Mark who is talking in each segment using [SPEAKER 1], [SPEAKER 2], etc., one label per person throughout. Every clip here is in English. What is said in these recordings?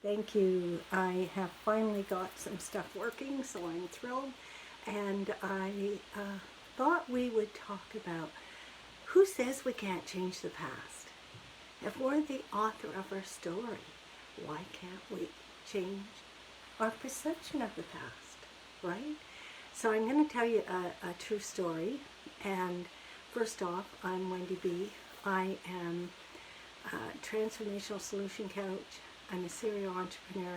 [SPEAKER 1] Thank you. I have finally got some stuff working, so I'm thrilled. And I thought we would talk about who says we can't change the past. If we're the author of our story, why can't we change our perception of the past, right? So I'm going to tell you a true story. And first off, I'm Wendy B. I am a transformational solution coach. I'm a serial entrepreneur.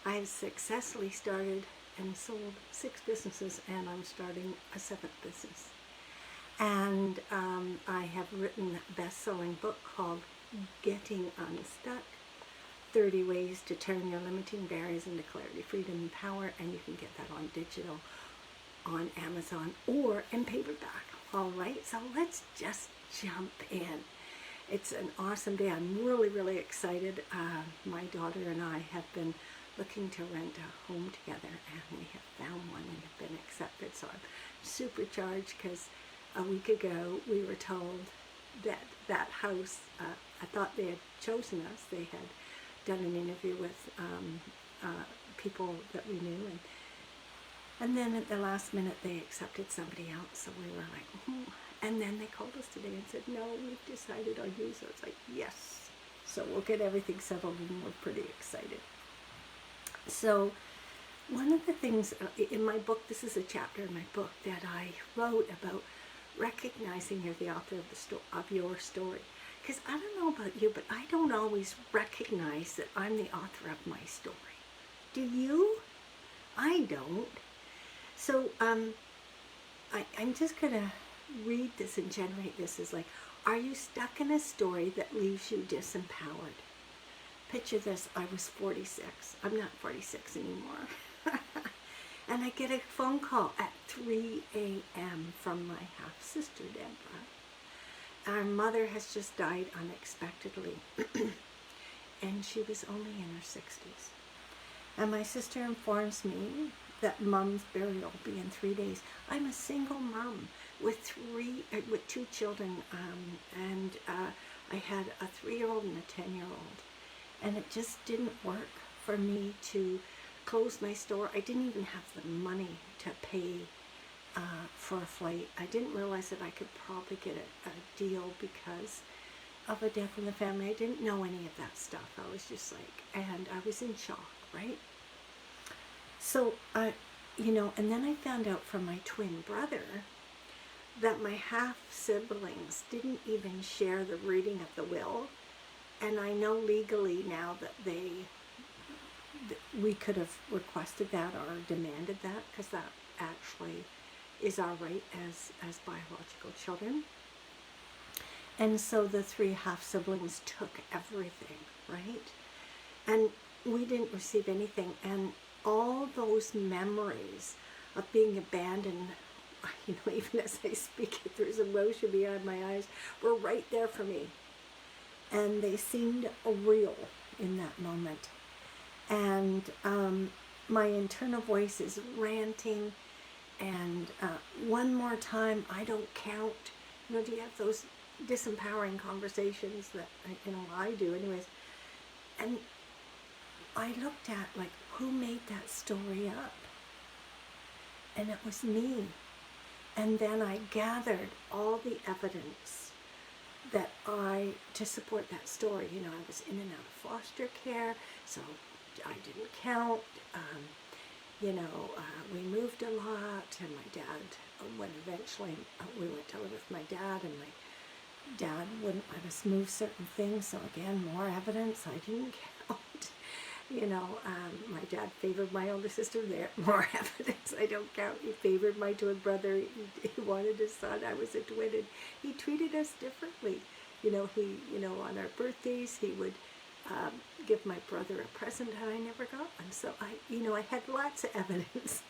[SPEAKER 1] I have successfully started and sold 6 businesses, and I'm starting a 7th business. And I have written a best-selling book called Getting Unstuck, 30 Ways to Turn Your Limiting Barriers into Clarity, Freedom, and Power, and you can get that on digital, on Amazon, or in paperback. All right, so let's just jump in. It's an awesome day. I'm really, really excited. My daughter and I have been looking to rent a home together, and we have found one and have been accepted. So I'm supercharged because a week ago we were told that that house, I thought they had chosen us. They had done an interview with people that we knew, and then at the last minute they accepted somebody else. So we were like, And then they called us today and said, no, we've decided on you. So it's like, yes. So we'll get everything settled, and we're pretty excited. So one of the things in my book, this is a chapter in my book that I wrote about recognizing you're the author of your story. Because I don't know about you, but I don't always recognize that I'm the author of my story. Do you? I don't. So I'm just going to read this and generate this as like, are you stuck in a story that leaves you disempowered? Picture this, I was 46. I'm not 46 anymore. And I get a phone call at 3 a.m. from my half-sister, Deborah. Our mother has just died unexpectedly, and she was only in her 60s. And my sister informs me that Mom's burial will be in 3 days. I'm a single mom with 2 children, and I had a 3-year-old and a 10-year-old, and it just didn't work for me to close my store. I didn't even have the money to pay for a flight. I didn't realize that I could probably get a deal because of a death in the family. I didn't know any of that stuff. I was just like, and I was in shock, right? So, and then I found out from my twin brother that my half-siblings didn't even share the reading of the will. And I know legally now that we could have requested that or demanded that, because that actually is our right as biological children. And so the 3 half-siblings took everything, right? And we didn't receive anything. And all those memories of being abandoned, even as I speak it, there's emotion behind my eyes, were right there for me. And they seemed real in that moment. And my internal voice is ranting, and one more time, I don't count. Do you have those disempowering conversations that, I do anyways? And I looked at, like, who made that story up? And it was me. And then I gathered all the evidence to support that story. I was in and out of foster care, so I didn't count. We moved a lot, and my dad, when eventually we went to live with my dad, and my dad wouldn't let us move certain things, so again, more evidence, I didn't count. My dad favored my older sister, there, more evidence, I don't count. He favored my twin brother, he wanted a son, I was a twin, and he treated us differently. On our birthdays, he would give my brother a present, and I never got one. So I had lots of evidence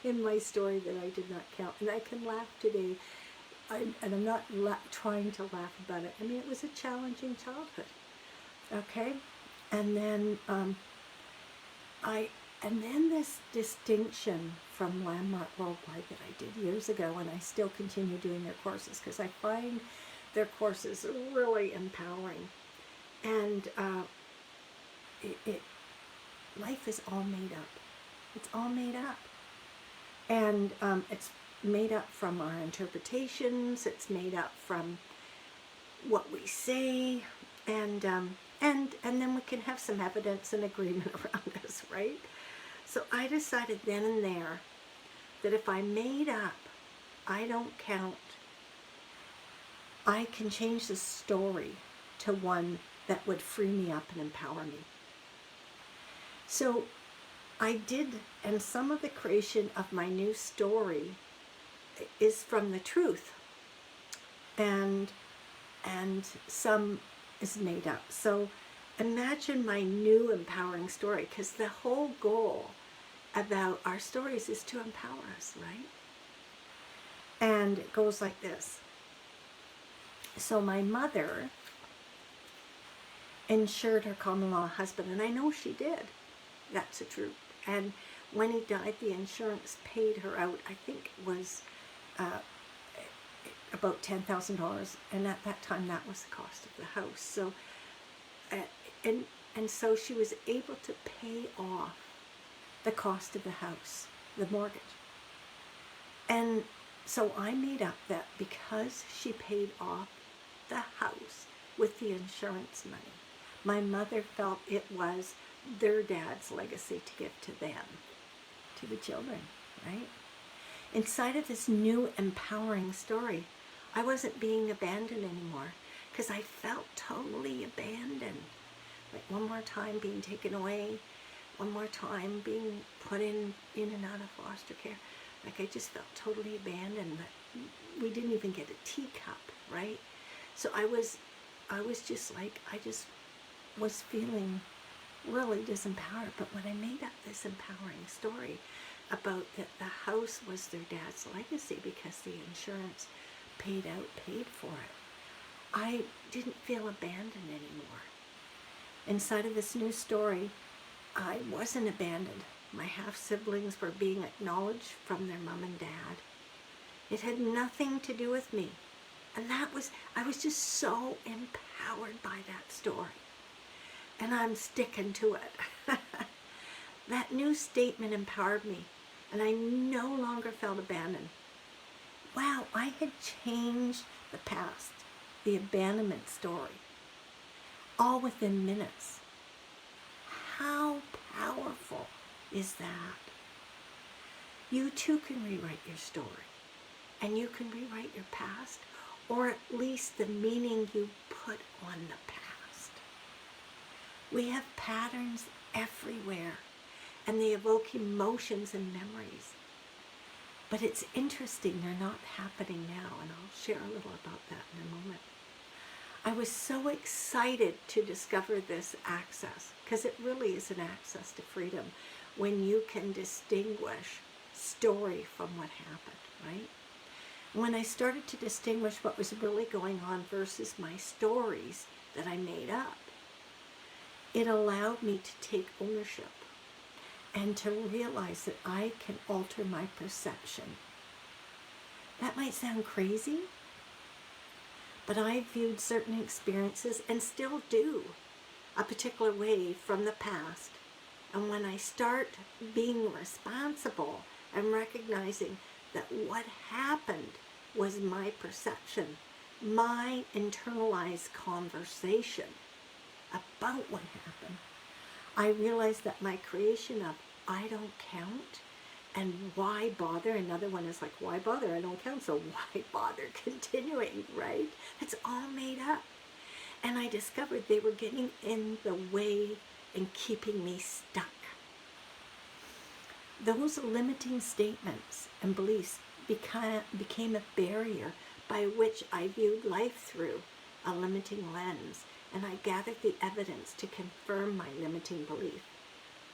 [SPEAKER 1] in my story that I did not count, and I can laugh today, and I'm not trying to laugh about it. It was a challenging childhood, okay? And then this distinction from Landmark Worldwide that I did years ago, and I still continue doing their courses because I find their courses really empowering. And Life is all made up. It's all made up. And it's made up from our interpretations. It's made up from what we say, and then we can have some evidence and agreement around us, right? So I decided then and there that if I made up, I don't count, I can change the story to one that would free me up and empower me. So I did, and some of the creation of my new story is from the truth, and some is made up. So imagine my new empowering story, because the whole goal about our stories is to empower us, right? And it goes like this. So my mother insured her common law husband, and I know she did. That's the truth. And when he died, the insurance paid her out, I think it was about $10,000, and at that time that was the cost of the house. So and so she was able to pay off the cost of the house, the mortgage. And so I made up that because she paid off the house with the insurance money, my mother felt it was their dad's legacy to give to them, to the children, right? Inside of this new empowering story, I wasn't being abandoned anymore, because I felt totally abandoned. Like one more time being taken away, one more time being put in and out of foster care. Like I just felt totally abandoned. That we didn't even get a teacup, right? So I was just like, I just was feeling really disempowered. But when I made up this empowering story about that the house was their dad's legacy because the insurance paid for it, I didn't feel abandoned anymore. Inside of this new story, I wasn't abandoned. My half-siblings were being acknowledged from their mom and dad. It had nothing to do with me. And I was just so empowered by that story. And I'm sticking to it. That new statement empowered me, and I no longer felt abandoned. Wow, I had changed the past, the abandonment story, all within minutes. How powerful is that? You too can rewrite your story, and you can rewrite your past, or at least the meaning you put on the past. We have patterns everywhere, and they evoke emotions and memories. But it's interesting, they're not happening now, and I'll share a little about that in a moment. I was so excited to discover this access, because it really is an access to freedom when you can distinguish story from what happened, right? When I started to distinguish what was really going on versus my stories that I made up, it allowed me to take ownership and to realize that I can alter my perception. That might sound crazy, but I viewed certain experiences, and still do, a particular way from the past. And when I start being responsible and recognizing that what happened was my perception, my internalized conversation about what happened, I realized that my creation of I don't count and why bother, another one is like, why bother? I don't count, so why bother continuing, right? It's all made up. And I discovered they were getting in the way and keeping me stuck. Those limiting statements and beliefs became a barrier by which I viewed life through, a limiting lens, and I gathered the evidence to confirm my limiting belief.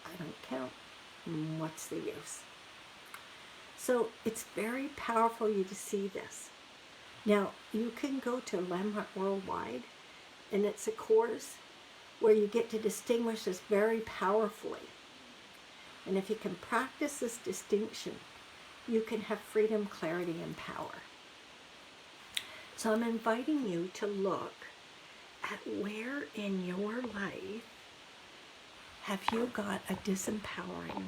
[SPEAKER 1] I don't count. What's the use? So it's very powerful you to see this. Now, you can go to Landmark Worldwide, and it's a course where you get to distinguish this very powerfully. And if you can practice this distinction, you can have freedom, clarity, and power. So I'm inviting you to look at where in your life Have you got a disempowering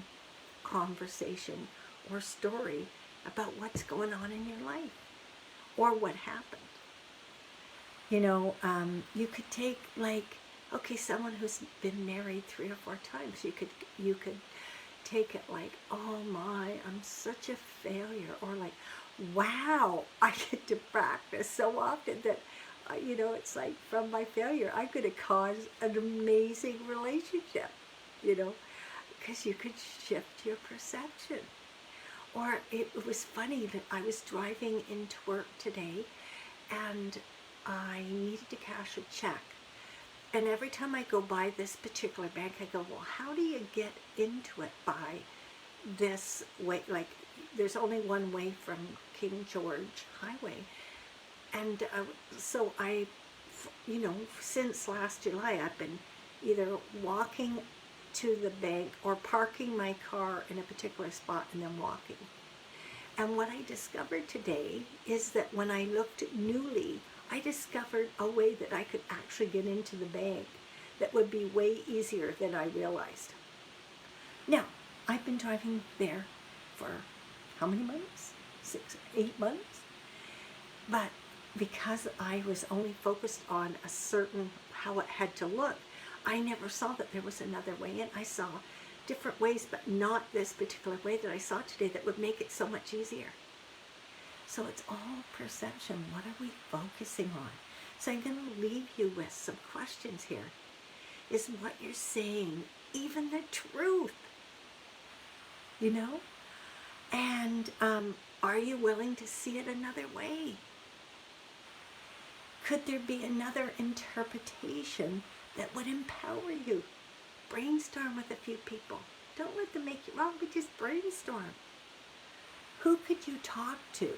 [SPEAKER 1] conversation or story about what's going on in your life or what happened? You know, you could take like, okay, someone who's been married 3 or 4 times. You could take it like, oh my, I'm such a failure, or like, wow, I get to practice so often that, you know, it's like from my failure, I could have caused an amazing relationship, you know, because you could shift your perception. Or it was funny that I was driving into work today and I needed to cash a check. And every time I go by this particular bank, I go, well, how do you get into it by this way? Like, there's only one way from King George Highway. And so I, you know, since last July, I've been either walking to the bank or parking my car in a particular spot and then walking. And what I discovered today is that when I looked newly, I discovered a way that I could actually get into the bank that would be way easier than I realized. Now, I've been driving there for how many months? 6, 8 months? But because I was only focused on a certain, how it had to look, I never saw that there was another way in. I saw different ways, but not this particular way that I saw today that would make it so much easier. So it's all perception. What are we focusing on? So I'm going to leave you with some questions here. Is what you're saying even the truth? You know? And are you willing to see it another way? Could there be another interpretation that would empower you? Brainstorm with a few people. Don't let them make you wrong, but just brainstorm. Who could you talk to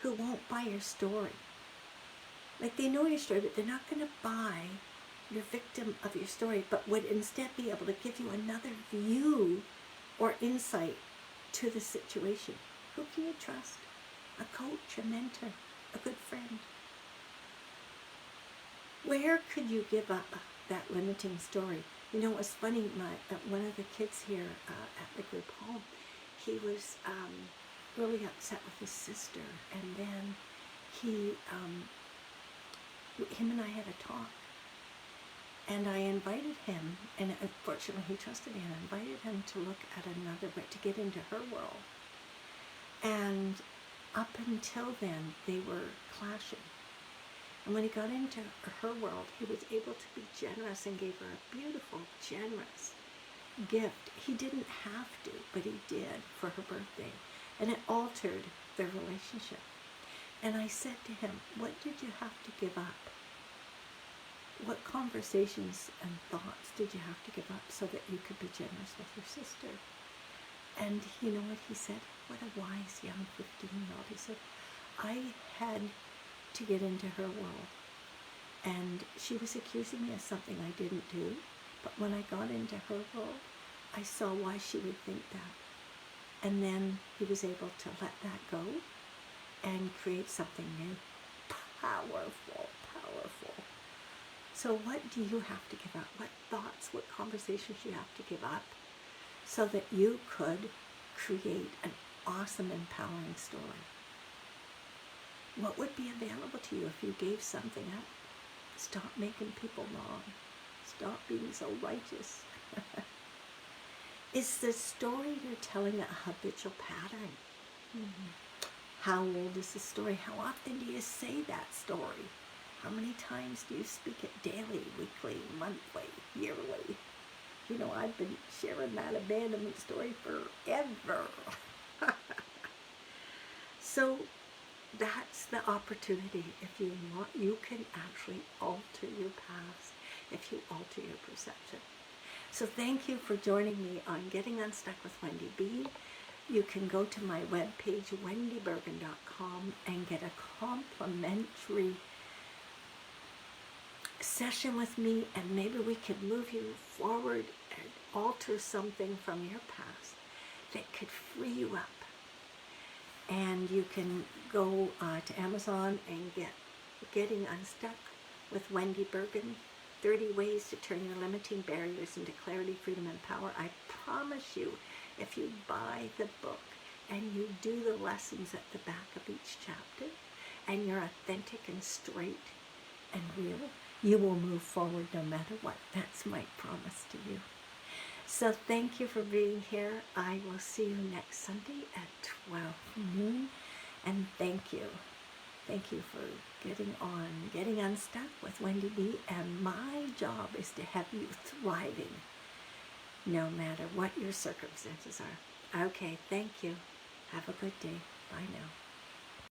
[SPEAKER 1] who won't buy your story? Like, they know your story, but they're not going to buy your victim of your story, but would instead be able to give you another view or insight to the situation. Who can you trust? A coach, a mentor, a good friend. Where could you give up that limiting story? You know, it was funny, one of the kids here at the group home, he was really upset with his sister, and then him and I had a talk, and I invited him, and unfortunately he trusted me, and I invited him to look at another way, to get into her world. And up until then, they were clashing. And when he got into her world, he was able to be generous and gave her a beautiful, generous gift. He didn't have to, but he did for her birthday. And it altered their relationship. And I said to him, what did you have to give up? What conversations and thoughts did you have to give up so that you could be generous with your sister? And you know what he said? What a wise young 15-year-old. He said, I had to get into her world, and she was accusing me of something I didn't do, but when I got into her world, I saw why she would think that. And then he was able to let that go and create something new. Powerful, powerful. So what do you have to give up? What thoughts, what conversations you have to give up so that you could create an awesome, empowering story? What would be available to you if you gave something up? Stop making people wrong. Stop being so righteous. Is the story you're telling a habitual pattern? Mm-hmm. How old is the story? How often do you say that story? How many times do you speak it daily, weekly, monthly, yearly? You know, I've been sharing that abandonment story forever. So that's the opportunity. If you want, you can actually alter your past if you alter your perception. So thank you for joining me on Getting Unstuck with Wendy B. You can go to my webpage, wendybergen.com, and get a complimentary session with me, and maybe we can move you forward and alter something from your past that could free you up. And you can go to Amazon and get Getting Unstuck with Wendy Bergen 30 ways to turn your limiting barriers into clarity, freedom, and power. I promise you, if you buy the book and you do the lessons at the back of each chapter, and you're authentic and straight and real, you will move forward no matter what. That's my promise to you. So thank you for being here. I will see you next Sunday at 12 noon. And thank you. Thank you for getting unstuck with Wendy B. And my job is to have you thriving no matter what your circumstances are. Okay, thank you. Have a good day. Bye now.